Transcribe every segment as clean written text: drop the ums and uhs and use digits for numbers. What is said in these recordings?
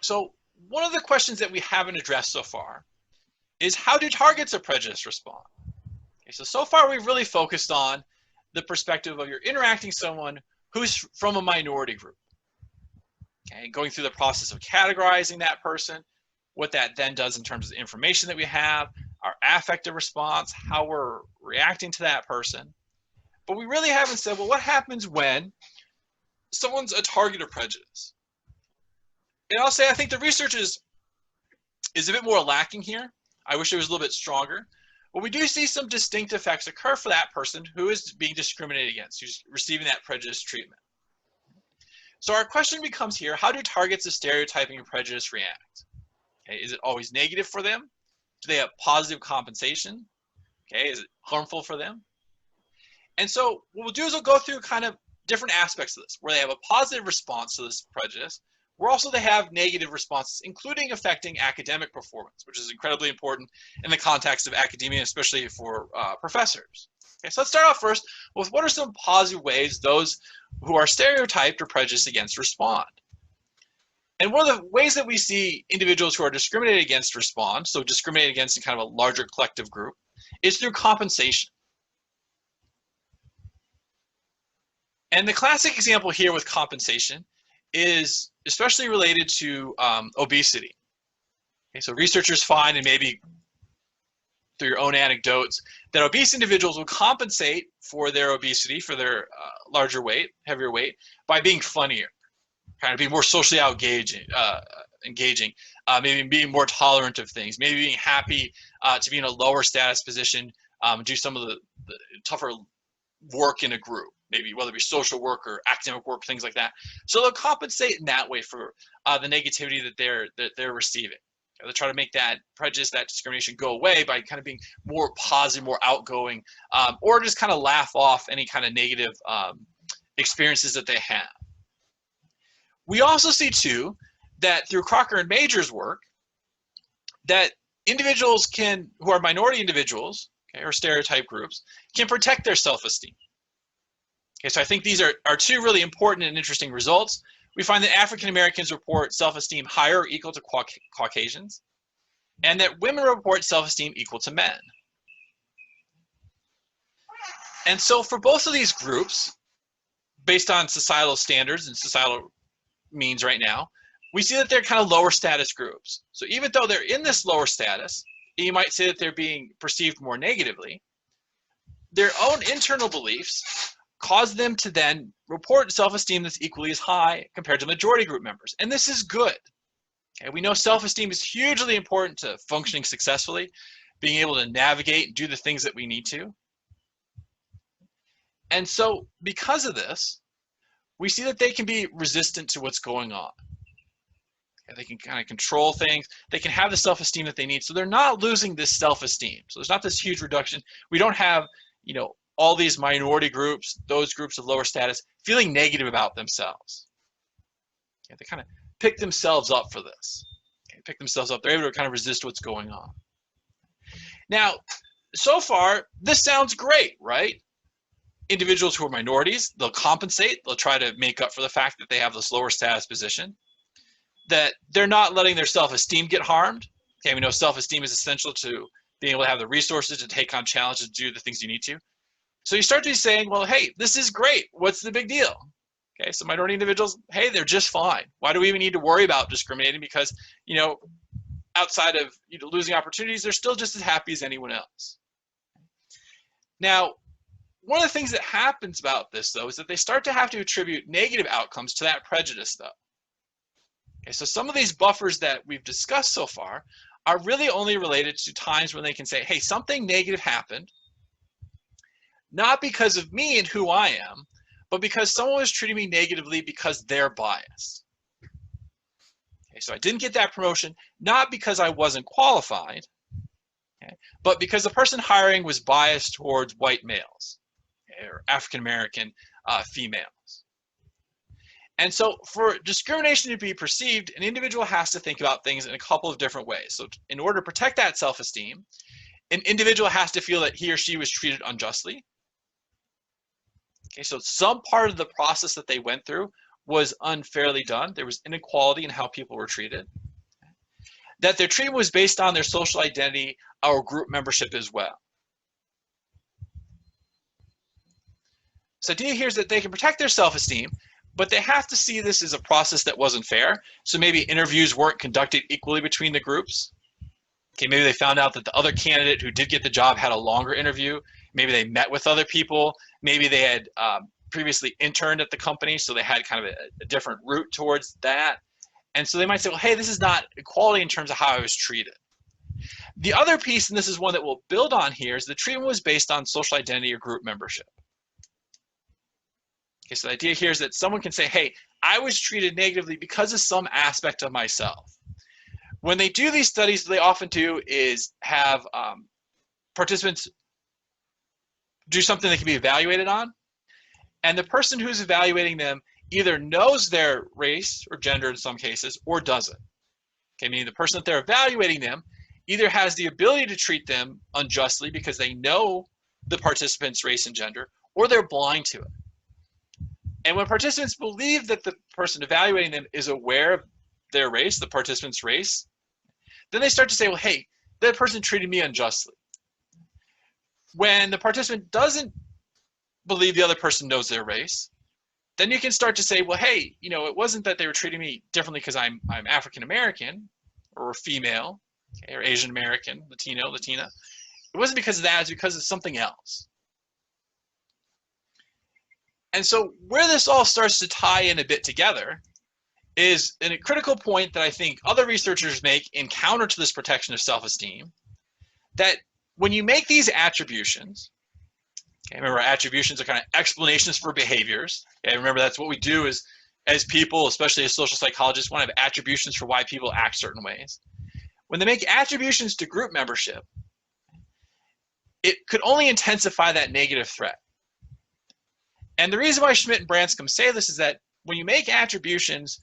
So one of the questions that we haven't addressed so far is how do targets of prejudice respond? Okay, so far we've really focused on the perspective of you're interacting with someone who's from a minority group. Okay, going through the process of categorizing that person, what that then does in terms of the information that we have, our affective response, how we're reacting to that person. But we really haven't said, well, what happens when someone's a target of prejudice? And I'll say I think the research is a bit more lacking here. I wish it was a little bit stronger. But we do see some distinct effects occur for that person who is being discriminated against, who's receiving that prejudice treatment. So our question becomes here, how do targets of stereotyping and prejudice react? Okay, is it always negative for them? Do they have positive compensation? Okay, is it harmful for them? And so what we'll do is we'll go through kind of different aspects of this, where they have a positive response to this prejudice, where also they have negative responses, including affecting academic performance, which is incredibly important in the context of academia, especially for professors. Okay, so let's start off first with what are some positive ways those who are stereotyped or prejudiced against respond. And one of the ways that we see individuals who are discriminated against respond, so discriminated against in kind of a larger collective group, is through compensation. And the classic example here with compensation is especially related to obesity. Okay, so researchers find, and maybe through your own anecdotes, that obese individuals will compensate for their obesity, for their larger weight, heavier weight, by being funnier, kind of being more socially engaging, maybe being more tolerant of things, maybe being happy to be in a lower status position, do some of the tougher work in a group, maybe whether it be social work or academic work, things like that. So they'll compensate in that way for the negativity that they're receiving. They'll try to make that prejudice, that discrimination go away by kind of being more positive, more outgoing, or just kind of laugh off any kind of negative experiences that they have. We also see too that through Crocker and Major's work, that individuals who are minority individuals, okay, or stereotype groups, can protect their self-esteem. Okay, so I think these are two really important and interesting results. We find that African Americans report self-esteem higher or equal to Caucasians, and that women report self-esteem equal to men. And so for both of these groups, based on societal standards and societal means right now, we see that they're kind of lower status groups. So even though they're in this lower status, you might say that they're being perceived more negatively, their own internal beliefs cause them to then report self-esteem that's equally as high compared to majority group members. And this is good. Okay, we know self-esteem is hugely important to functioning successfully, being able to navigate and do the things that we need to. And so because of this, we see that they can be resistant to what's going on. Okay, they can kind of control things. They can have the self-esteem that they need. So they're not losing this self-esteem. So there's not this huge reduction. We don't have, all these minority groups, those groups of lower status, feeling negative about themselves. Okay, they kind of pick themselves up for this. Okay, pick themselves up. They're able to kind of resist what's going on. Now, so far, this sounds great, right? Individuals who are minorities, they'll compensate. They'll try to make up for the fact that they have this lower status position, that they're not letting their self-esteem get harmed. Okay, we know self-esteem is essential to being able to have the resources to take on challenges, to do the things you need to. So you start to be saying, well, hey, this is great. What's the big deal? Okay, so minority individuals, hey, they're just fine. Why do we even need to worry about discriminating? Because, outside of losing opportunities, they're still just as happy as anyone else. Now, one of the things that happens about this, though, is that they start to have to attribute negative outcomes to that prejudice, though. Okay, so some of these buffers that we've discussed so far are really only related to times when they can say, hey, something negative happened, not because of me and who I am, but because someone was treating me negatively because they're biased. Okay, so I didn't get that promotion, not because I wasn't qualified, okay, but because the person hiring was biased towards white males, okay, or African American females. And so for discrimination to be perceived, an individual has to think about things in a couple of different ways. So in order to protect that self-esteem, an individual has to feel that he or she was treated unjustly. Okay, so some part of the process that they went through was unfairly done. There was inequality in how people were treated. That their treatment was based on their social identity or group membership as well. So the idea here is that they can protect their self-esteem, but they have to see this as a process that wasn't fair. So maybe interviews weren't conducted equally between the groups. Okay, maybe they found out that the other candidate who did get the job had a longer interview. Maybe they met with other people. Maybe they had previously interned at the company, so they had kind of a different route towards that. And so they might say, well, hey, this is not equality in terms of how I was treated. The other piece, and this is one that we'll build on here, is the treatment was based on social identity or group membership. Okay, so the idea here is that someone can say, hey, I was treated negatively because of some aspect of myself. When they do these studies, what they often do is have participants do something that can be evaluated on, and the person who's evaluating them either knows their race or gender in some cases or doesn't. Okay, meaning the person that they're evaluating them either has the ability to treat them unjustly because they know the participant's race and gender, or they're blind to it. And when participants believe that the person evaluating them is aware of their race, the participant's race, then they start to say, well, hey, that person treated me unjustly. When the participant doesn't believe the other person knows their race, then you can start to say, well, hey, you know, it wasn't that they were treating me differently because I'm African American or female, okay, or Asian American, Latino, Latina. It wasn't because of that, it's because of something else. And so where this all starts to tie in a bit together is a critical point that I think other researchers make in counter to this protection of self-esteem, that when you make these attributions, okay, remember attributions are kind of explanations for behaviors. Okay, remember that's what we do as people, especially as social psychologists, want to have attributions for why people act certain ways. When they make attributions to group membership, it could only intensify that negative threat. And the reason why Schmidt and Branscombe say this is that when you make attributions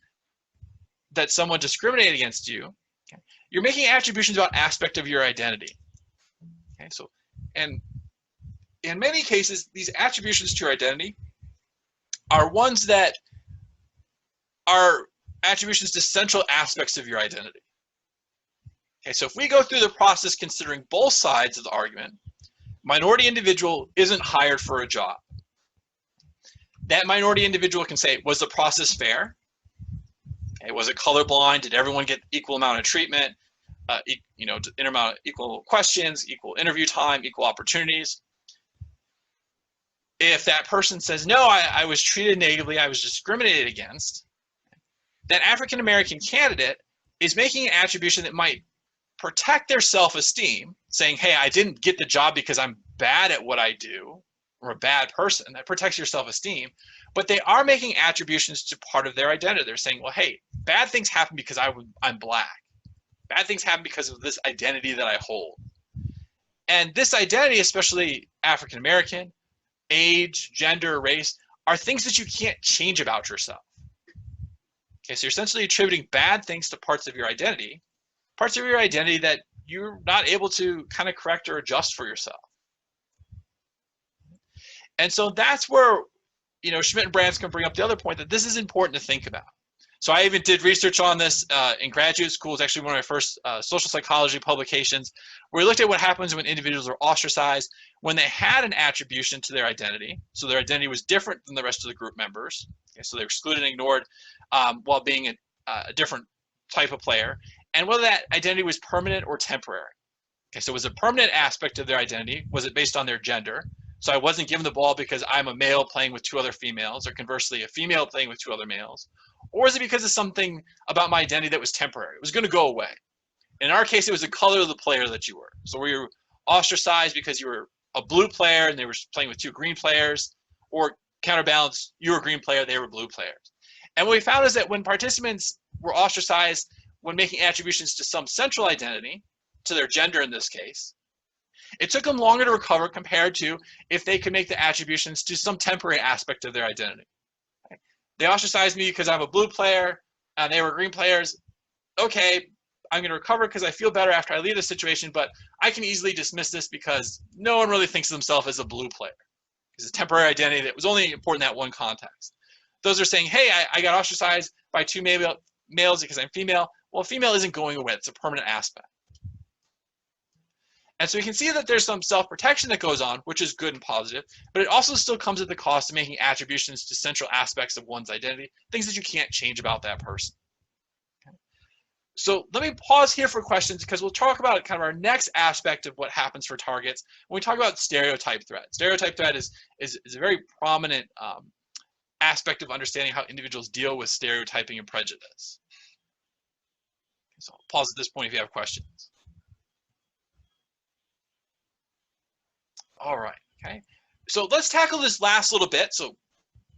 that someone discriminated against you, okay, you're making attributions about aspect of your identity. Okay, so, and in many cases, these attributions to your identity are ones that are attributions to central aspects of your identity. Okay, so if we go through the process considering both sides of the argument, minority individual isn't hired for a job. That minority individual can say, was the process fair? Okay, was it colorblind? Did everyone get equal amount of treatment? You know, equal questions, equal interview time, equal opportunities? If that person says, no, I was treated negatively, I was discriminated against, that African American candidate is making an attribution that might protect their self-esteem, saying, hey, I didn't get the job because I'm bad at what I do, or a bad person. That protects your self-esteem, but they are making attributions to part of their identity. They're saying, well, hey, bad things happen because I'm black. Bad things happen because of this identity that I hold. And this identity, especially African American, age, gender, race, are things that you can't change about yourself. Okay, so you're essentially attributing bad things to parts of your identity that you're not able to kind of correct or adjust for yourself. And so that's where, you know, Schmidt and Branscombe bring up the other point that this is important to think about. So I even did research on this in graduate school. It's actually one of my first social psychology publications, where we looked at what happens when individuals are ostracized when they had an attribution to their identity. So their identity was different than the rest of the group members. Okay, so they're excluded and ignored while being a different type of player, and whether that identity was permanent or temporary. Okay, so was it a permanent aspect of their identity? Was it based on their gender? So I wasn't given the ball because I'm a male playing with two other females, or conversely, a female playing with two other males. Or is it because of something about my identity that was temporary? It was going to go away. In our case, it was the color of the player that you were. So were you ostracized because you were a blue player and they were playing with two green players, or counterbalance, you were a green player, they were blue players. And what we found is that when participants were ostracized when making attributions to some central identity, to their gender in this case, it took them longer to recover compared to if they could make the attributions to some temporary aspect of their identity. Okay. They ostracized me because I'm a blue player and they were green players. Okay, I'm going to recover because I feel better after I leave the situation, but I can easily dismiss this because no one really thinks of themselves as a blue player. It's a temporary identity that was only important in that one context. Those are saying, hey, I got ostracized by two males because I'm female. Well, female isn't going away. It's a permanent aspect. And so you can see that there's some self-protection that goes on, which is good and positive, but it also still comes at the cost of making attributions to central aspects of one's identity, things that you can't change about that person. Okay. So let me pause here for questions, because we'll talk about kind of our next aspect of what happens for targets when we talk about stereotype threat. Stereotype threat is a very prominent aspect of understanding how individuals deal with stereotyping and prejudice. So I'll pause at this point if you have questions. All right, okay. So let's tackle this last little bit. So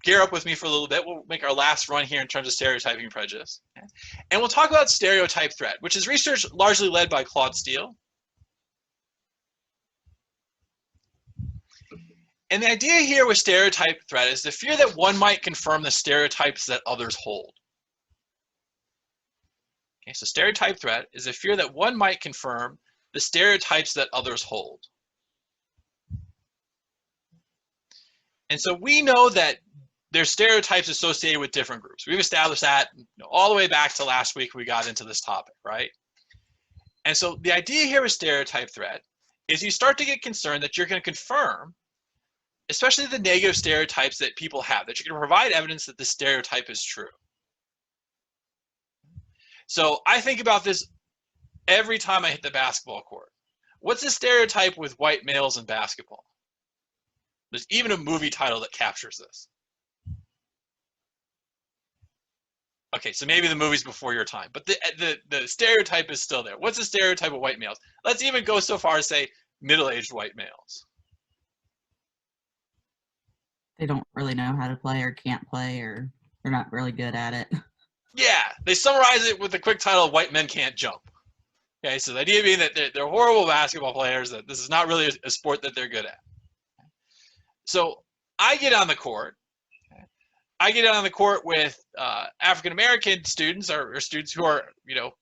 gear up with me for a little bit. We'll make our last run here in terms of stereotyping and prejudice. Okay? And we'll talk about stereotype threat, which is research largely led by Claude Steele. And the idea here with stereotype threat is the fear that one might confirm the stereotypes that others hold. Okay, so stereotype threat is a fear that one might confirm the stereotypes that others hold. And so we know that there's stereotypes associated with different groups. We've established that all the way back to last week we got into this topic, right? And so the idea here with stereotype threat is you start to get concerned that you're going to confirm, especially the negative stereotypes that people have, that you're going to provide evidence that the stereotype is true. So I think about this every time I hit the basketball court. What's the stereotype with white males in basketball? There's even a movie title that captures this. Okay, so maybe the movie's before your time, but the stereotype is still there. What's the stereotype of white males? Let's even go so far as say middle-aged white males. They don't really know how to play or can't play, or they're not really good at it. Yeah, they summarize it with the quick title, white men can't jump. Okay, so the idea being that they're horrible basketball players, that this is not really a sport that they're good at. So I get on the court. I get on the court with African-American students or students who are,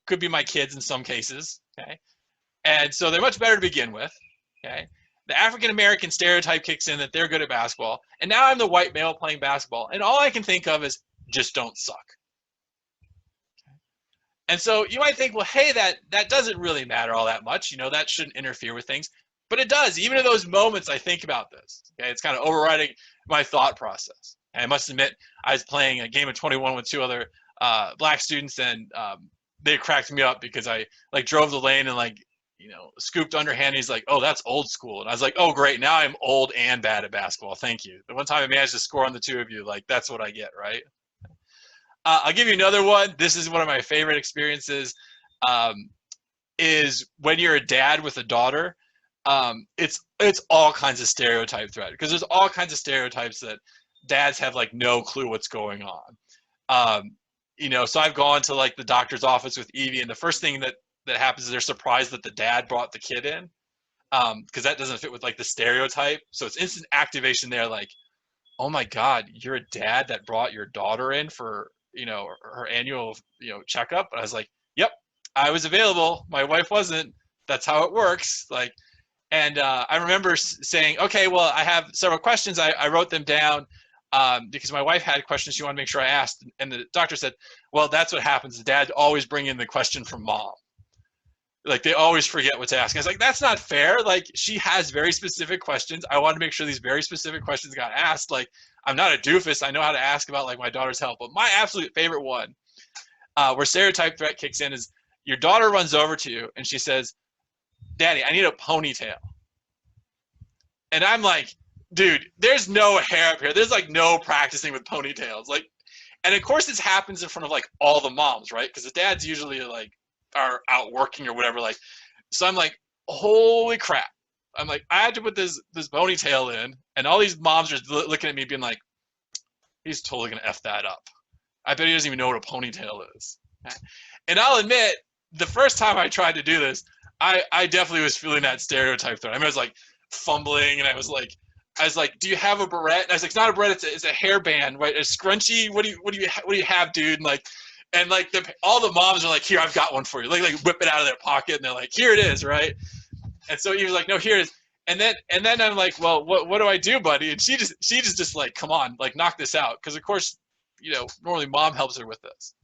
could be my kids in some cases. Okay. And so they're much better to begin with. Okay. The African-American stereotype kicks in that they're good at basketball. And now I'm the white male playing basketball. And all I can think of is just don't suck. Okay. And so you might think, well, hey, that doesn't really matter all that much. That shouldn't interfere with things. But it does. Even in those moments, I think about this. Okay, it's kind of overriding my thought process. And I must admit, I was playing a game of 21 with two other black students, and they cracked me up because I drove the lane and scooped underhand. He's like, "Oh, that's old school," and I was like, "Oh, great! Now I'm old and bad at basketball. Thank you." The one time I managed to score on the two of you, that's what I get, right? I'll give you another one. This is one of my favorite experiences. Is when you're a dad with a daughter. It's all kinds of stereotype threat, because there's all kinds of stereotypes that dads have no clue what's going on. So I've gone to the doctor's office with Evie, and the first thing that happens is they're surprised that the dad brought the kid in, because that doesn't fit with the stereotype. So it's instant activation there, oh my God, you're a dad that brought your daughter in for her annual checkup. And I was like, yep, I was available, my wife wasn't. That's how it works. And I remember saying, okay, well, I have several questions. I wrote them down because my wife had questions she wanted to make sure I asked. And the doctor said, well, that's what happens. Dad always bring in the question from mom. They always forget what to ask. I was like, that's not fair. She has very specific questions. I wanted to make sure these very specific questions got asked. I'm not a doofus. I know how to ask about my daughter's health. But my absolute favorite one where stereotype threat kicks in is your daughter runs over to you and she says, Daddy, I need a ponytail. And I'm like, dude, there's no hair up here. There's no practicing with ponytails. And of course this happens in front of all the moms, right? Because the dads usually are out working or whatever. So I'm like, holy crap. I'm like, I had to put this ponytail in, and all these moms are looking at me being like, he's totally gonna F that up. I bet he doesn't even know what a ponytail is. And I'll admit, the first time I tried to do this, I definitely was feeling that stereotype threat. I mean, I was fumbling, and I was like, do you have a barrette? And I was like, it's not a barrette, it's a hairband, right? A scrunchie. What do you have, dude? And all the moms are like, here, I've got one for you. Whip it out of their pocket, and they're like, here it is, right? And so he was like, no, here it is. And then I'm like, well, what do I do, buddy? And she just come on, knock this out, because of course, normally mom helps her with this.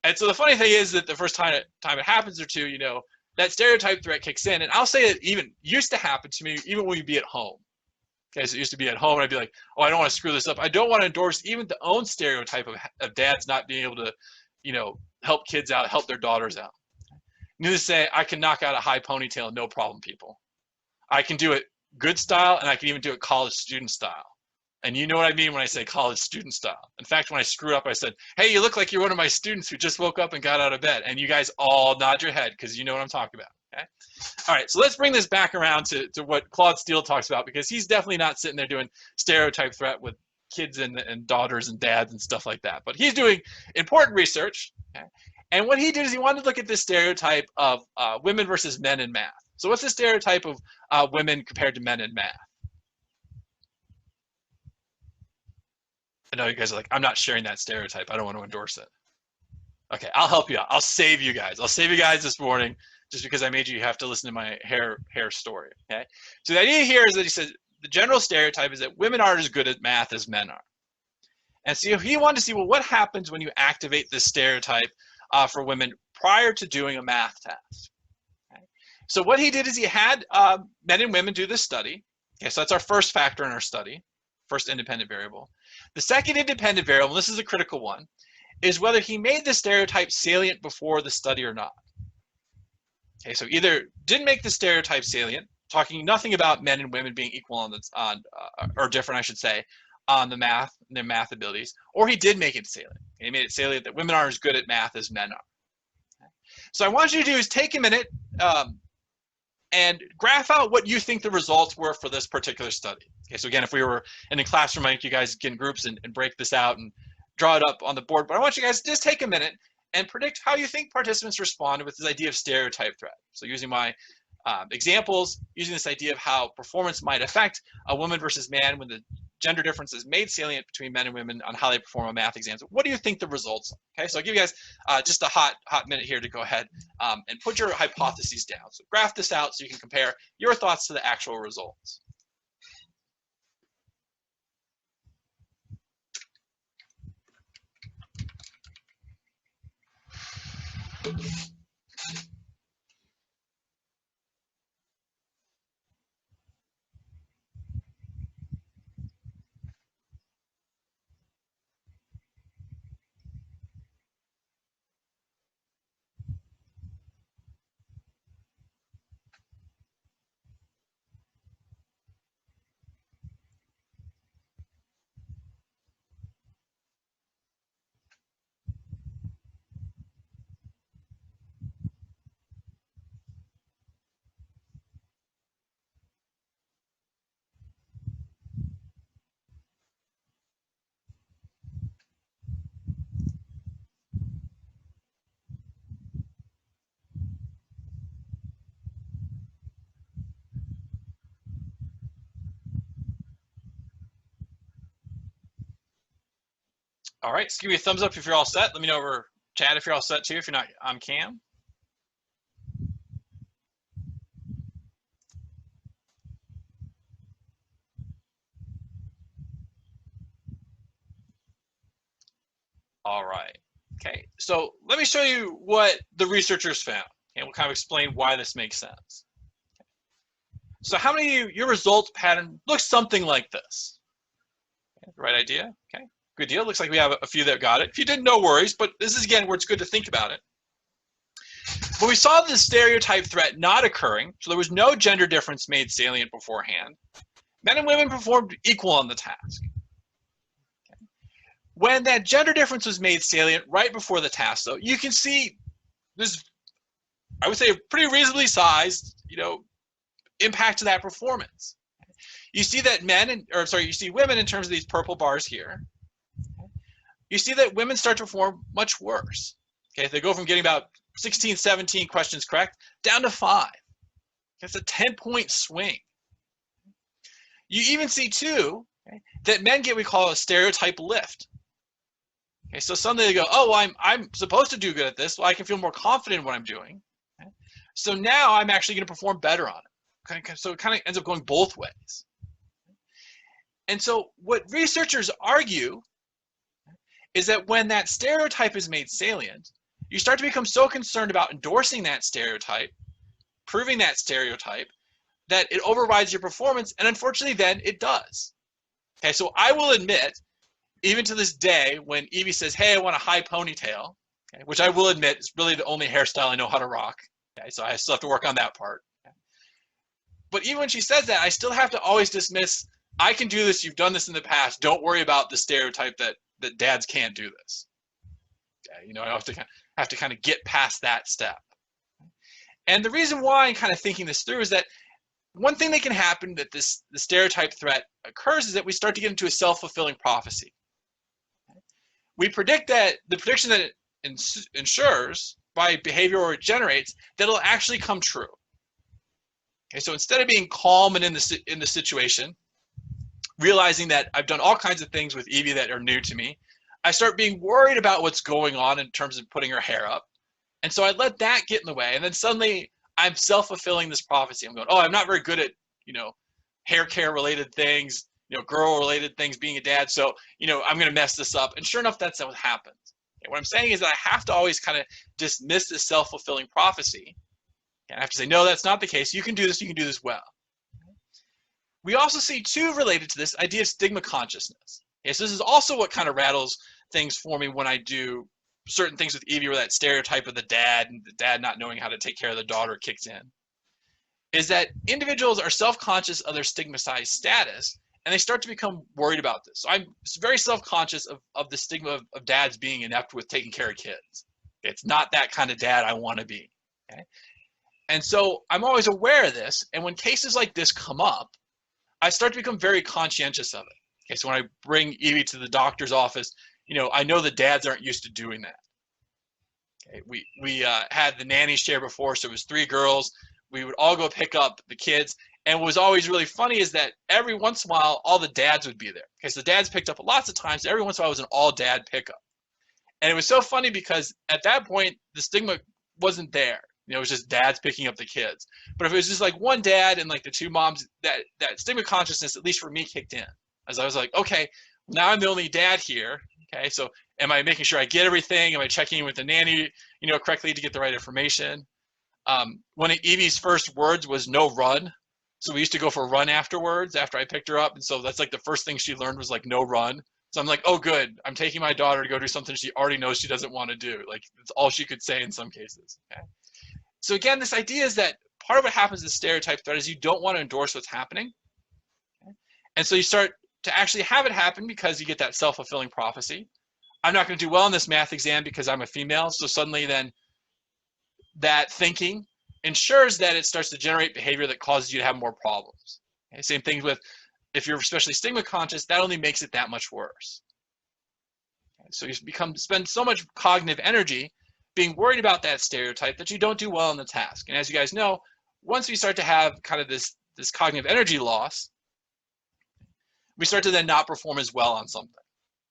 And so the funny thing is that the first time it happens or two, that stereotype threat kicks in. And I'll say it even used to happen to me even when we'd be at home. Okay, so it used to be at home and I'd be like, oh, I don't want to screw this up. I don't want to endorse even the own stereotype of dads not being able to, help kids out, help their daughters out. Needless to say, I can knock out a high ponytail, no problem, people. I can do it good style and I can even do it college student style. And you know what I mean when I say college student style. In fact, when I screwed up, I said, hey, you look like you're one of my students who just woke up and got out of bed. And you guys all nod your head because you know what I'm talking about. Okay. All right, so let's bring this back around to what Claude Steele talks about, because he's definitely not sitting there doing stereotype threat with kids and daughters and dads and stuff like that. But he's doing important research. Okay? And what he did is he wanted to look at this stereotype of women versus men in math. So what's the stereotype of women compared to men in math? I know you guys are like, I'm not sharing that stereotype. I don't want to endorse it. Okay, I'll help you out. I'll save you guys. I'll save you guys this morning just because I made you have to listen to my hair story. Okay, so the idea here is that he says the general stereotype is that women aren't as good at math as men are. And so he wanted to see, well, what happens when you activate this stereotype for women prior to doing a math task. Okay? So what he did is he had men and women do this study. Okay, so that's our first factor in our study, first independent variable. The second independent variable, and this is a critical one, is whether he made the stereotype salient before the study or not. Okay, so either didn't make the stereotype salient, talking nothing about men and women being equal or different, I should say, on the math and their math abilities, or he did make it salient. He made it salient that women aren't as good at math as men are. Okay? So I want you to do is take a minute and graph out what you think the results were for this particular study. Okay, so again, if we were in a classroom, I think you guys get in groups and break this out and draw it up on the board. But I want you guys to just take a minute and predict how you think participants responded with this idea of stereotype threat. So using my examples, using this idea of how performance might affect a woman versus man when the gender difference is made salient between men and women on how they perform a math exam. So what do you think the results are? Okay, so I'll give you guys just a hot minute here to go ahead and put your hypotheses down. So graph this out so you can compare your thoughts to the actual results. All right, just give me a thumbs up if you're all set. Let me know over chat if you're all set too, if you're not on cam. All right, okay, so let me show you what the researchers found, and we'll kind of explain why this makes sense. So how many of you, your results pattern looks something like this? Okay, right idea, okay, good deal. Looks like we have a few that got it. If you didn't, no worries, but this is again where it's good to think about it. When we saw the stereotype threat not occurring, so there was no gender difference made salient beforehand, men and women performed equal on the task. Okay. When that gender difference was made salient right before the task, though, you can see this, I would say, a pretty reasonably sized, impact to that performance. You see that you see women in terms of these purple bars here. You see that women start to perform much worse. Okay, they go from getting about 16, 17 questions correct down to 5. That's a 10-point swing. You even see too, okay, that men get what we call a stereotype lift. Okay, so suddenly they go, oh, well, I'm supposed to do good at this, so I can feel more confident in what I'm doing. Okay? So now I'm actually going to perform better on it. Okay, so it kind of ends up going both ways. And so what researchers argue is that when that stereotype is made salient, you start to become so concerned about endorsing that stereotype, proving that stereotype, that it overrides your performance, and unfortunately then it does. Okay, so I will admit, even to this day, when Evie says, hey, I want a high ponytail, okay, which I will admit is really the only hairstyle I know how to rock, okay, so I still have to work on that part. Okay. But even when she says that, I still have to always dismiss, I can do this, you've done this in the past, don't worry about the stereotype that dads can't do this. Okay, you know, I have to kind of get past that step. And the reason why I'm kind of thinking this through is that one thing that can happen that the stereotype threat occurs is that we start to get into a self-fulfilling prophecy. We predict that the prediction that it ensures by behavior or it generates, that it'll actually come true. Okay, so instead of being calm and in the situation, realizing that I've done all kinds of things with Evie that are new to me, I start being worried about what's going on in terms of putting her hair up. And so I let that get in the way. And then suddenly I'm self-fulfilling this prophecy. I'm going, oh, I'm not very good at, you know, hair care related things, you know, girl related things, being a dad. So, you know, I'm going to mess this up. And sure enough, that's what happens. Okay, what I'm saying is that I have to always kind of dismiss this self-fulfilling prophecy. And I have to say, no, that's not the case. You can do this. You can do this well. We also see, too, related to this idea of stigma consciousness. Okay, so this is also what kind of rattles things for me when I do certain things with Evie, where that stereotype of the dad and the dad not knowing how to take care of the daughter kicks in, is that individuals are self-conscious of their stigmatized status, and they start to become worried about this. So I'm very self-conscious of the stigma of dads being inept with taking care of kids. It's not that kind of dad I want to be. Okay? And so I'm always aware of this, and when cases like this come up, I start to become very conscientious of it. Okay, so when I bring Evie to the doctor's office, you know, I know the dads aren't used to doing that. Okay, we had the nanny share before, so it was 3 girls. We would all go pick up the kids, and what was always really funny is that every once in a while, all the dads would be there. Okay, so the dads picked up lots of times. Every once in a while, it was an all-dad pickup, and it was so funny because at that point, the stigma wasn't there. You know, it was just dads picking up the kids. But if it was just like one dad and like the 2 moms, that stigma consciousness, at least for me, kicked in. As I was like, okay, now I'm the only dad here. Okay, so am I making sure I get everything? Am I checking in with the nanny, you know, correctly to get the right information? One of Evie's first words was no run. So we used to go for a run afterwards after I picked her up. And so that's like the first thing she learned was like no run. So I'm like, oh, good. I'm taking my daughter to go do something she already knows she doesn't want to do. Like, that's all she could say in some cases. Okay. So again, this idea is that part of what happens in stereotype threat is you don't want to endorse what's happening. Okay? And so you start to actually have it happen because you get that self-fulfilling prophecy. I'm not going to do well in this math exam because I'm a female. So suddenly then that thinking ensures that it starts to generate behavior that causes you to have more problems. Okay? Same thing with if you're especially stigma conscious, that only makes it that much worse. Okay? So you spend so much cognitive energy being worried about that stereotype that you don't do well in the task. And as you guys know, once we start to have kind of this cognitive energy loss, we start to then not perform as well on something.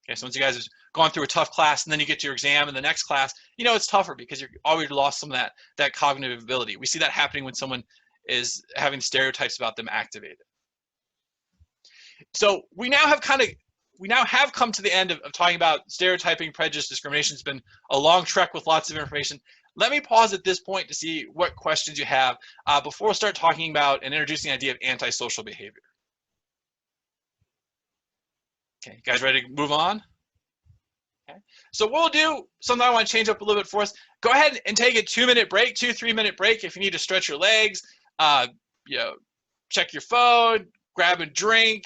Okay, so once you guys have gone through a tough class and then you get to your exam in the next class, you know it's tougher because you've already lost some of that cognitive ability. We see that happening when someone is having stereotypes about them activated. So we now have come to the end of talking about stereotyping, prejudice, discrimination. It's been a long trek with lots of information. Let me pause at this point to see what questions you have before we'll start talking about and introducing the idea of antisocial behavior. Okay, you guys ready to move on? Okay. So what we'll do, something I want to change up a little bit for us, go ahead and take a 2-minute break, 2-3-minute break if you need to stretch your legs, you know, check your phone, grab a drink,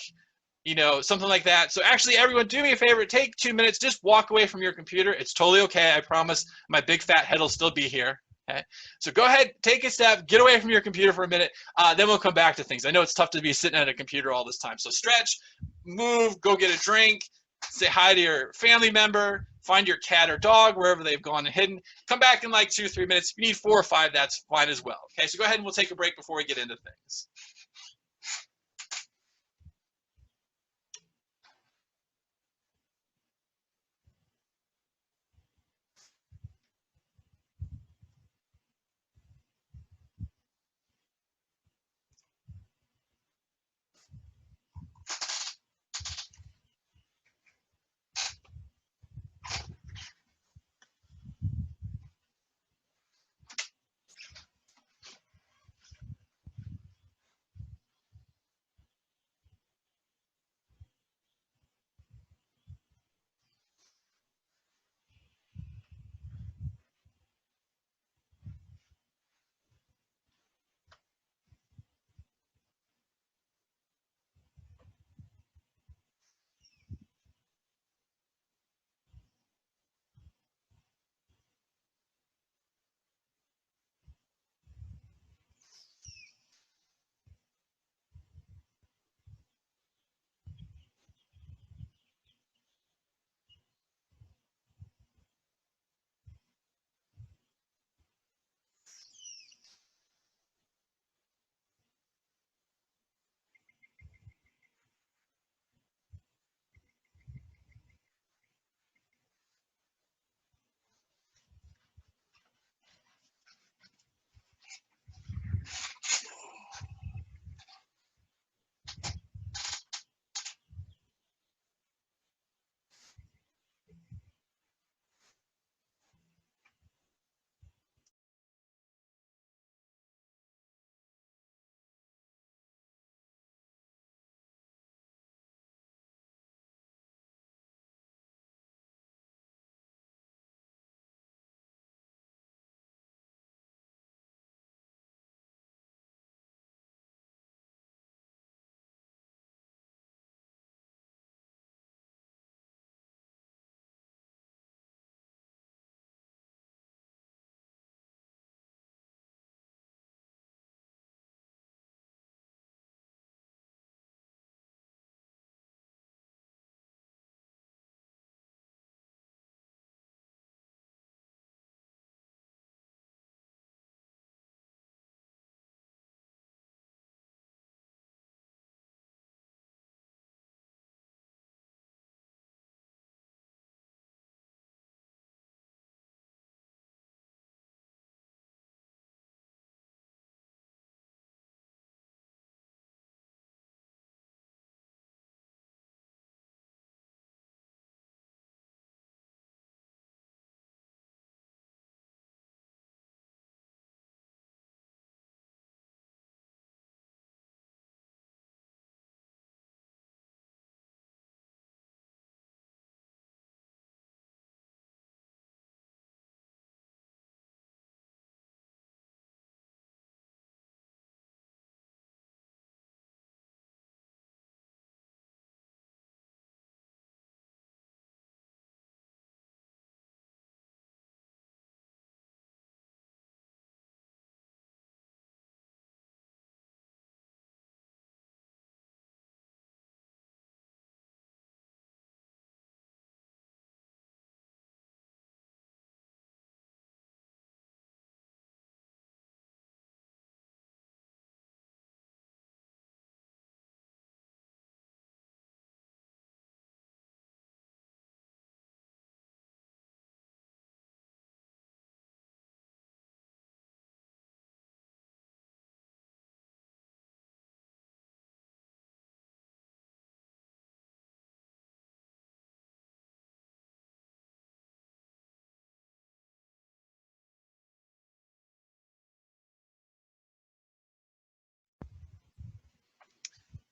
you know, something like that. So actually, everyone, do me a favor, take 2 minutes, just walk away from your computer. It's totally okay. I promise my big fat head will still be here. Okay. So go ahead, take a step, get away from your computer for a minute, then we'll come back to things. I know it's tough to be sitting at a computer all this time. So stretch, move, go get a drink, say hi to your family member, find your cat or dog wherever they've gone and hidden. Come back in like 2 or 3 minutes. If you need 4 or 5, that's fine as well. Okay, so go ahead and we'll take a break before we get into things.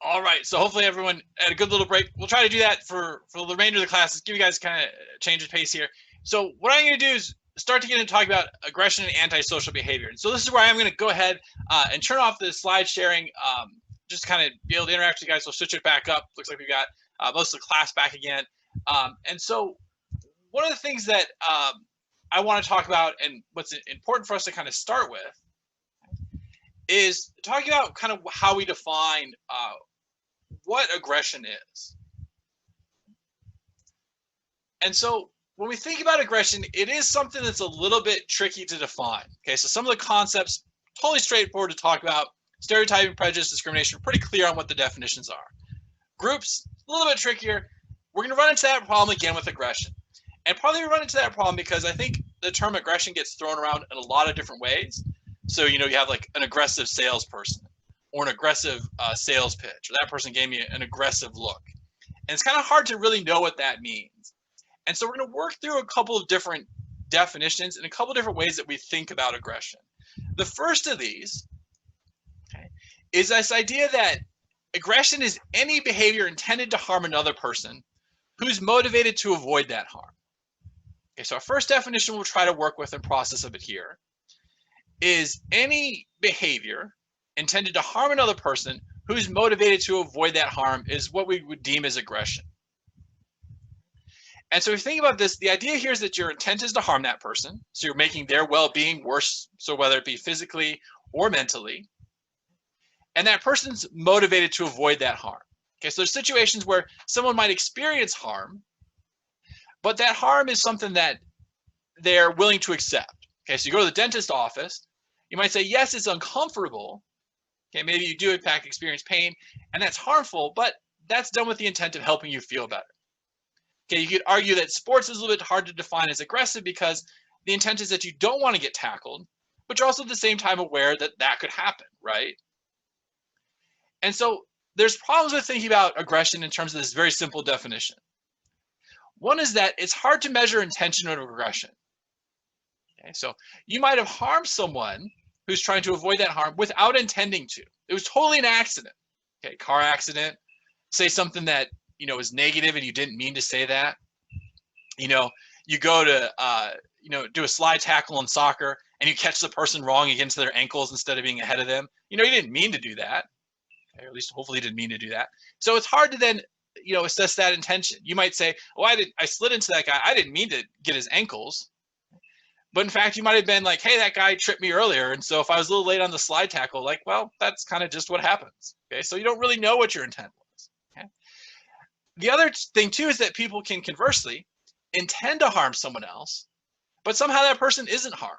All right, so hopefully everyone had a good little break. We'll try to do that for the remainder of the classes, give you guys kind of change of pace here. So what I'm going to do is start to get into talking about aggression and antisocial behavior. And so this is where I'm going to go ahead and turn off the slide sharing, just to kind of be able to interact with you guys. So switch it back up. Looks like we've got most of the class back again. And so one of the things that I want to talk about, and what's important for us to kind of start with, is talking about kind of how we define what aggression is. And so when we think about aggression, it is something that's a little bit tricky to define. Okay, so some of the concepts, totally straightforward to talk about. Stereotyping, prejudice, discrimination, pretty clear on what the definitions are. Groups, a little bit trickier. We're going to run into that problem again with aggression. And probably run into that problem because I think the term aggression gets thrown around in a lot of different ways. So, you have like an aggressive salesperson, or an aggressive sales pitch, or that person gave me an aggressive look. And it's kind of hard to really know what that means. And so we're going to work through a couple of different definitions and a couple of different ways that we think about aggression. The first of these, okay, is this idea that aggression is any behavior intended to harm another person who's motivated to avoid that harm. Okay, so our first definition we'll try to work with and process of it here is any behavior intended to harm another person who's motivated to avoid that harm is what we would deem as aggression. And so if you think about this, the idea here is that your intent is to harm that person. So you're making their well-being worse, so whether it be physically or mentally. And that person's motivated to avoid that harm. Okay, so there's situations where someone might experience harm, but that harm is something that they're willing to accept. Okay, so you go to the dentist office, you might say, yes, it's uncomfortable. Okay, maybe you do in fact experience pain, and that's harmful, but that's done with the intent of helping you feel better. Okay, you could argue that sports is a little bit hard to define as aggressive because the intent is that you don't want to get tackled, but you're also at the same time aware that that could happen, right? And so there's problems with thinking about aggression in terms of this very simple definition. One is that it's hard to measure intention of aggression. Okay, so you might have harmed someone who's trying to avoid that harm without intending to. It was totally an accident. Okay, car accident, say something that is negative and you didn't mean to say that. You go to do a slide tackle in soccer and you catch the person wrong against their ankles instead of being ahead of them. You didn't mean to do that. Okay, or at least hopefully you didn't mean to do that. So it's hard to then assess that intention. You might say, oh, I slid into that guy. I didn't mean to get his ankles. But in fact, you might have been like, hey, that guy tripped me earlier. And so if I was a little late on the slide tackle, like, well, that's kind of just what happens. Okay, so you don't really know what your intent was. Okay. The other thing too is that people can conversely intend to harm someone else, but somehow that person isn't harmed.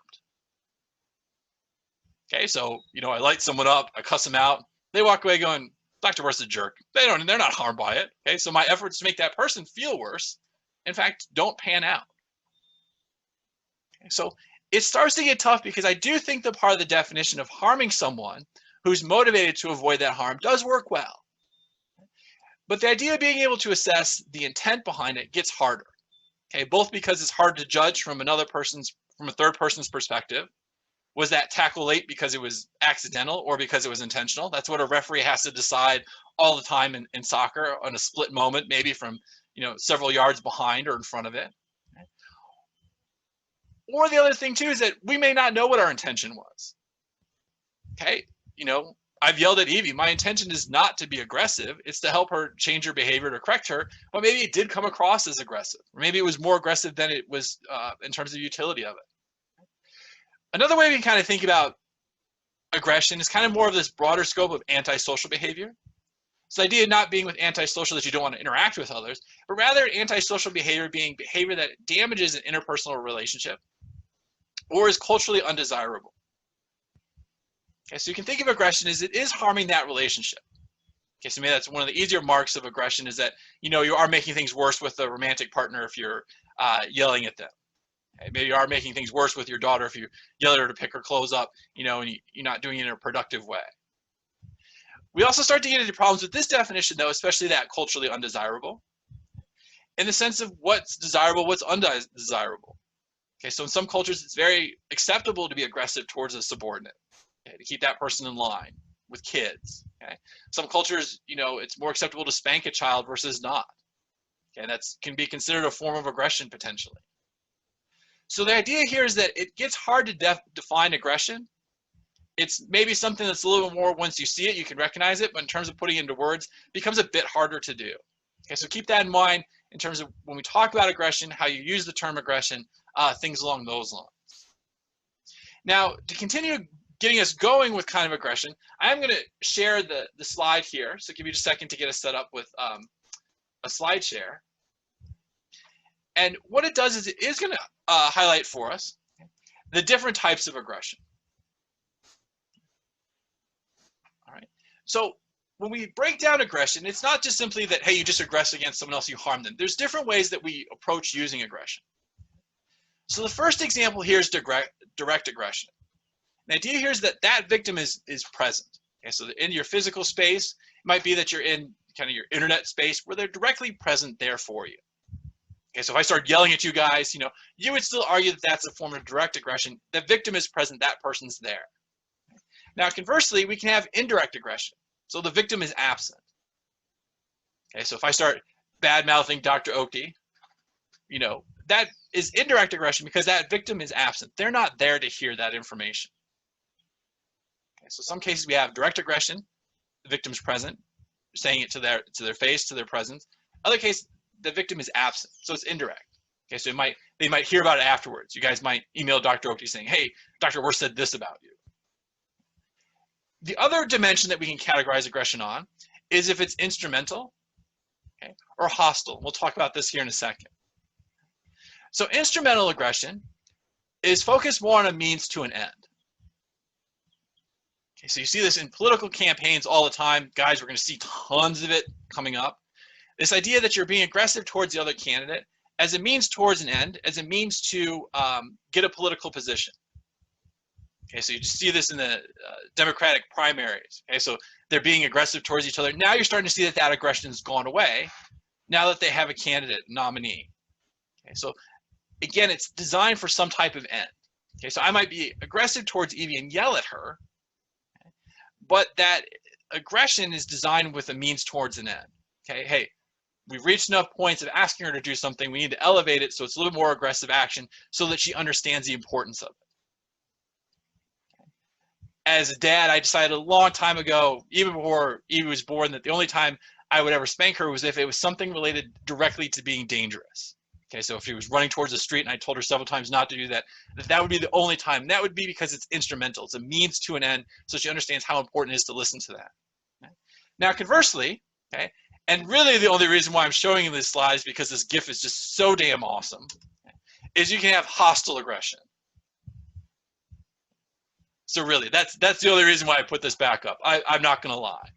Okay, so I light someone up, I cuss them out, they walk away going, Dr. Worth's a jerk. They're not harmed by it. Okay, so my efforts to make that person feel worse, in fact, don't pan out. Okay, so it starts to get tough because I do think the part of the definition of harming someone who's motivated to avoid that harm does work well. But the idea of being able to assess the intent behind it gets harder. Okay, both because it's hard to judge from a third person's perspective. Was that tackle late because it was accidental or because it was intentional? That's what a referee has to decide all the time in soccer on a split moment, maybe from several yards behind or in front of it. Okay. Or the other thing too is that we may not know what our intention was. Okay, I've yelled at Evie. My intention is not to be aggressive. It's to help her change her behavior to correct her. But maybe it did come across as aggressive, or maybe it was more aggressive than it was in terms of utility of it. Another way we can kind of think about aggression is kind of more of this broader scope of antisocial behavior. So the idea not being with antisocial that you don't want to interact with others, but rather antisocial behavior being behavior that damages an interpersonal relationship or is culturally undesirable. Okay, so you can think of aggression as it is harming that relationship. Okay, so maybe that's one of the easier marks of aggression is that you are making things worse with a romantic partner if you're yelling at them. Okay, maybe you are making things worse with your daughter if you yell at her to pick her clothes up, and you're not doing it in a productive way. We also start to get into problems with this definition, though, especially that culturally undesirable, in the sense of what's desirable, what's undesirable. Okay, so in some cultures, it's very acceptable to be aggressive towards a subordinate, okay, to keep that person in line with kids. Okay, some cultures, it's more acceptable to spank a child versus not. Okay, and that can be considered a form of aggression potentially. So the idea here is that it gets hard to define aggression. It's maybe something that's a little bit more, once you see it, you can recognize it, but in terms of putting it into words, it becomes a bit harder to do. Okay, so keep that in mind in terms of when we talk about aggression, how you use the term aggression, things along those lines. Now, to continue getting us going with kind of aggression, I am going to share the slide here. So give you just a second to get us set up with a slide share. And what it does is it is going to highlight for us the different types of aggression. All right. So when we break down aggression, it's not just simply that, hey, you just aggress against someone else, you harm them. There's different ways that we approach using aggression. So the first example here is direct aggression. The idea here is that that victim is present. Okay, so in your physical space, it might be that you're in kind of your internet space where they're directly present there for you. Okay, so if I start yelling at you guys, you would still argue that that's a form of direct aggression. The victim is present, that person's there. Now, conversely, we can have indirect aggression. So the victim is absent. Okay, so if I start bad-mouthing Dr. Oki, that is indirect aggression because that victim is absent. They're not there to hear that information. Okay, so some cases we have direct aggression, the victim's present, saying it to their face, to their presence. Other cases, the victim is absent, so it's indirect. Okay, so they might hear about it afterwards. You guys might email Dr. Oki saying, hey, Dr. Worth said this about you. The other dimension that we can categorize aggression on is if it's instrumental, okay, or hostile. We'll talk about this here in a second. So instrumental aggression is focused more on a means to an end. Okay, so you see this in political campaigns all the time. Guys, we're going to see tons of it coming up. This idea that you're being aggressive towards the other candidate as a means towards an end, as a means to get a political position. Okay, so you just see this in the Democratic primaries. Okay, so they're being aggressive towards each other. Now you're starting to see that aggression has gone away now that they have a candidate nominee. Okay, so again, it's designed for some type of end. Okay, so I might be aggressive towards Evie and yell at her, but that aggression is designed with a means towards an end. Okay, hey, we've reached enough points of asking her to do something. We need to elevate it so it's a little more aggressive action so that she understands the importance of it. As a dad, I decided a long time ago, even before Evie was born, that the only time I would ever spank her was if it was something related directly to being dangerous. Okay, so if she was running towards the street and I told her several times not to do that, that would be the only time. That would be because it's instrumental. It's a means to an end, so she understands how important it is to listen to that. Okay? Now, conversely, okay, and really the only reason why I'm showing you this slide is because this GIF is just so damn awesome, okay, is you can have hostile aggression. So really, that's the only reason why I put this back up. I'm not going to lie.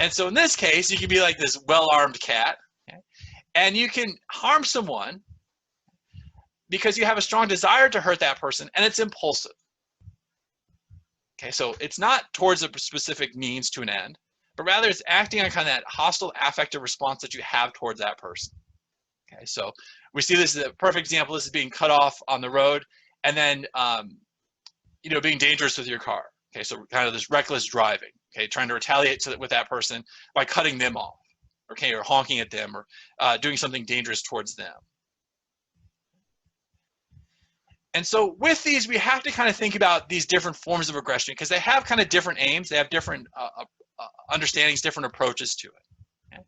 And so in this case, you can be like this well-armed cat, okay, and you can harm someone because you have a strong desire to hurt that person, and it's impulsive. Okay, so it's not towards a specific means to an end, but rather it's acting on kind of that hostile affective response that you have towards that person. Okay, so we see this as a perfect example. This is being cut off on the road, and then being dangerous with your car. Okay, so kind of this reckless driving. Okay, trying to retaliate with that person by cutting them off. Okay, or honking at them, or doing something dangerous towards them. And so with these, we have to kind of think about these different forms of aggression because they have kind of different aims. They have different understandings, different approaches to it. Okay?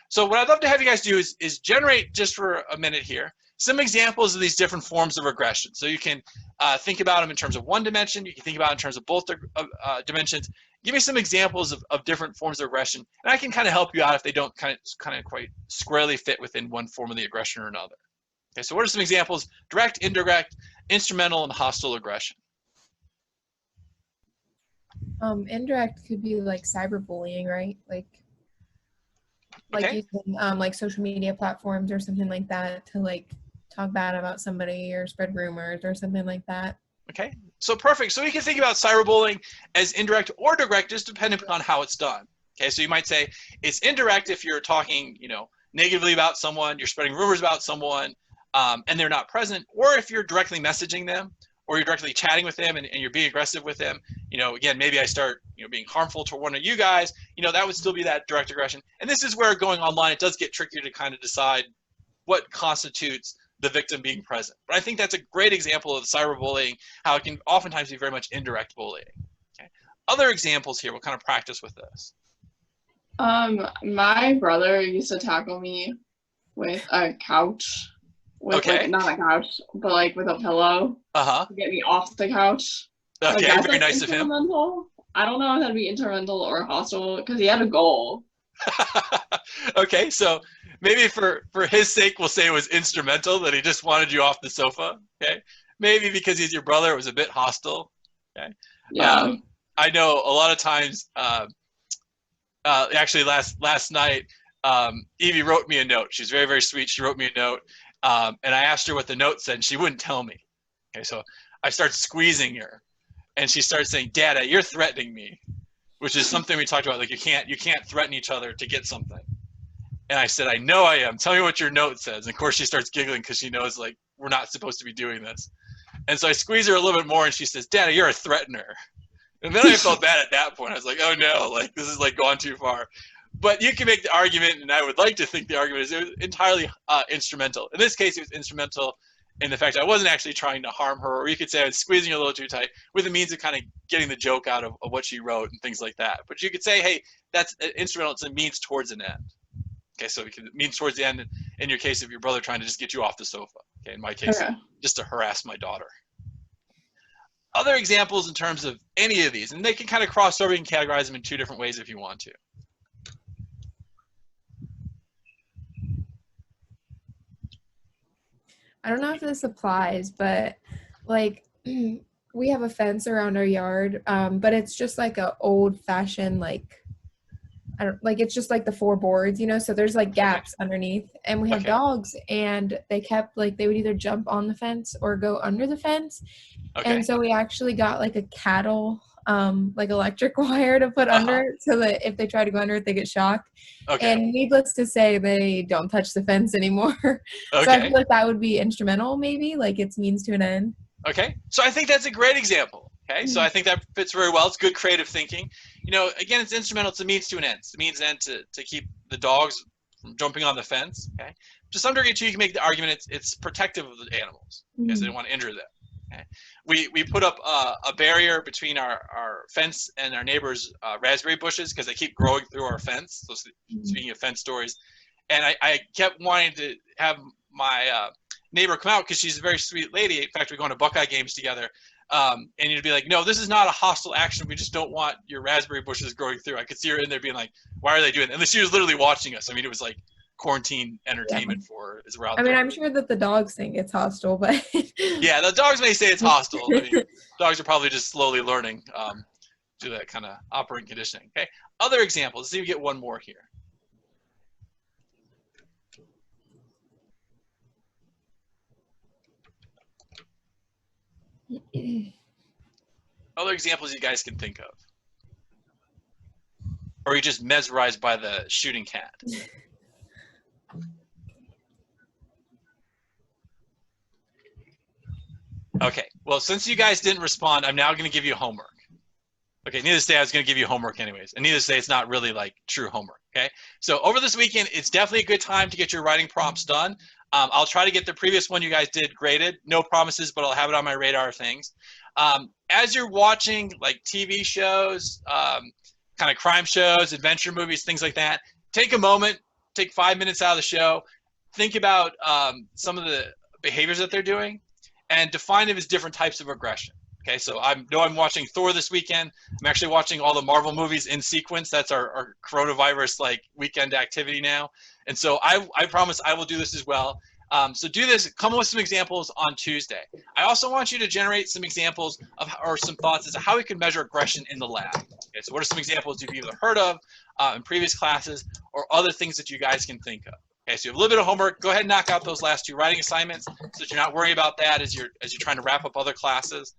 So what I'd love to have you guys do is generate, just for a minute here, some examples of these different forms of aggression. So you can think about them in terms of one dimension. You can think about it in terms of both dimensions. Give me some examples of different forms of aggression, and I can kind of help you out if they don't kind of quite squarely fit within one form of the aggression or another. Okay, so what are some examples? Direct, indirect, instrumental, and hostile aggression. Indirect could be like cyberbullying, right? Like Okay. using like social media platforms or something like that to like talk bad about somebody or spread rumors or something like that. Okay, so perfect. So we can think about cyberbullying as indirect or direct, just depending on how it's done. Okay, so you might say it's indirect if you're talking, negatively about someone, you're spreading rumors about someone, and they're not present, or if you're directly messaging them, or you're directly chatting with them and you're being aggressive with them, Again, maybe I start, being harmful to one of you guys, that would still be that direct aggression. And this is where going online, it does get trickier to kind of decide what constitutes the victim being present. But I think that's a great example of cyberbullying, how it can oftentimes be very much indirect bullying. Okay. Other examples here, we'll kind of practice with this. My brother used to tackle me with a couch, with not a couch, but with a pillow to get me off the couch. Okay, very nice of him. I don't know if that'd be instrumental or hostile because he had a goal. Okay, so maybe for his sake, we'll say it was instrumental, that he just wanted you off the sofa. Okay, maybe because he's your brother, it was a bit hostile. Okay, yeah. I know a lot of times. Actually, last night, Evie wrote me a note. She's very, very sweet. She wrote me a note, and I asked her what the note said, and she wouldn't tell me. Okay, so I start squeezing her, and she starts saying, "Dada, you're threatening me," which is something we talked about. Like you can't threaten each other to get something. And I said, "I know I am. Tell me what your note says." And of course, she starts giggling because she knows we're not supposed to be doing this. And so I squeeze her a little bit more, and she says, "Dada, you're a threatener." And then I felt bad at that point. I was like, oh no, this is gone too far. But you can make the argument, and I would like to think the argument is it was entirely instrumental. In this case, it was instrumental in the fact I wasn't actually trying to harm her, or you could say I was squeezing her a little too tight with the means of kind of getting the joke out of what she wrote and things like that. But you could say, hey, that's instrumental. It's a means towards an end. Okay, so it means towards the end in your case of your brother trying to just get you off the sofa. Okay, in my case, just to harass my daughter. Other examples in terms of any of these, and they can kind of cross over, you can categorize them in two different ways if you want to. I don't know if this applies, but we have a fence around our yard, but it's just a old-fashioned it's just the four boards, so there's gaps underneath, and we have dogs, and they kept they would either jump on the fence or go under the fence. And so we actually got a cattle electric wire to put under it, so that if they try to go under it, they get shocked. And needless to say, they don't touch the fence anymore. So I feel that would be instrumental, maybe it's means to an end. Okay, so I think that's a great example. Okay, so I think that fits very well. It's good creative thinking. Again, it's instrumental. It's a means to an end. It's a means to an end to keep the dogs from jumping on the fence. Okay, to some degree too, you can make the argument it's protective of the animals because they don't want to injure them. Okay. We put up a barrier between our fence and our neighbors' raspberry bushes because they keep growing through our fence. So speaking of fence stories, and I kept wanting to have my neighbor come out because she's a very sweet lady. In fact, we go to Buckeye games together. And you'd be like, no, this is not a hostile action. We just don't want your raspberry bushes growing through. I could see her in there being like, why are they doing that? And she was literally watching us. I mean, it was quarantine entertainment for her as well. I mean, I'm sure that the dogs think it's hostile, but yeah, the dogs may say it's hostile. I mean, dogs are probably just slowly learning do that kind of operant conditioning. Okay, other examples. Let's see if we get one more here. Other examples you guys can think of, or are you just mesmerized by the shooting cat? Okay, well, since you guys didn't respond, I'm now going to give you homework. Okay, needless to say, I was going to give you homework anyways, and needless to say, it's not really true homework. Okay, so over this weekend, it's definitely a good time to get your writing prompts done. I'll try to get the previous one you guys did graded. No promises, but I'll have it on my radar of things. As you're watching TV shows, kind of crime shows, adventure movies, things like that, take a moment, take 5 minutes out of the show, think about some of the behaviors that they're doing, and define them as different types of aggression. Okay, so I'm watching Thor this weekend. I'm actually watching all the Marvel movies in sequence. That's our coronavirus weekend activity now. And so I promise I will do this as well. So do this, come up with some examples on Tuesday. I also want you to generate some examples or some thoughts as to how we can measure aggression in the lab. Okay, so what are some examples you've either heard of in previous classes or other things that you guys can think of? Okay, so you have a little bit of homework. Go ahead and knock out those last two writing assignments so that you're not worrying about that as you're trying to wrap up other classes.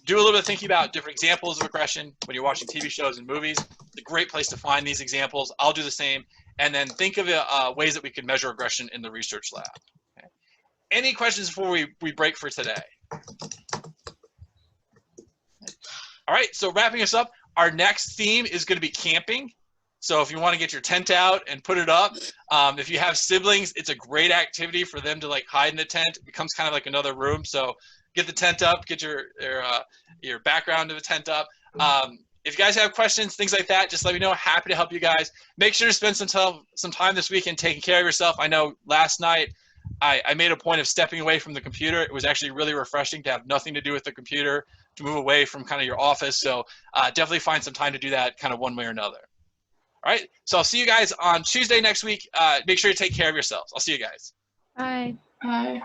Do a little bit of thinking about different examples of aggression when you're watching TV shows and movies. It's a great place to find these examples. I'll do the same. And then think of ways that we can measure aggression in the research lab. Okay. Any questions before we break for today? All right, so wrapping us up, our next theme is going to be camping. So if you want to get your tent out and put it up, if you have siblings, it's a great activity for them to like hide in the tent. It becomes kind of like another room. So get the tent up, get your background of the tent up. If you guys have questions, things like that, just let me know. Happy to help you guys. Make sure to spend some time this weekend taking care of yourself. I know last night I made a point of stepping away from the computer. It was actually really refreshing to have nothing to do with the computer, to move away from kind of your office. So definitely find some time to do that kind of one way or another. All right, so I'll see you guys on Tuesday next week. Make sure you take care of yourselves. I'll see you guys. Bye. Bye.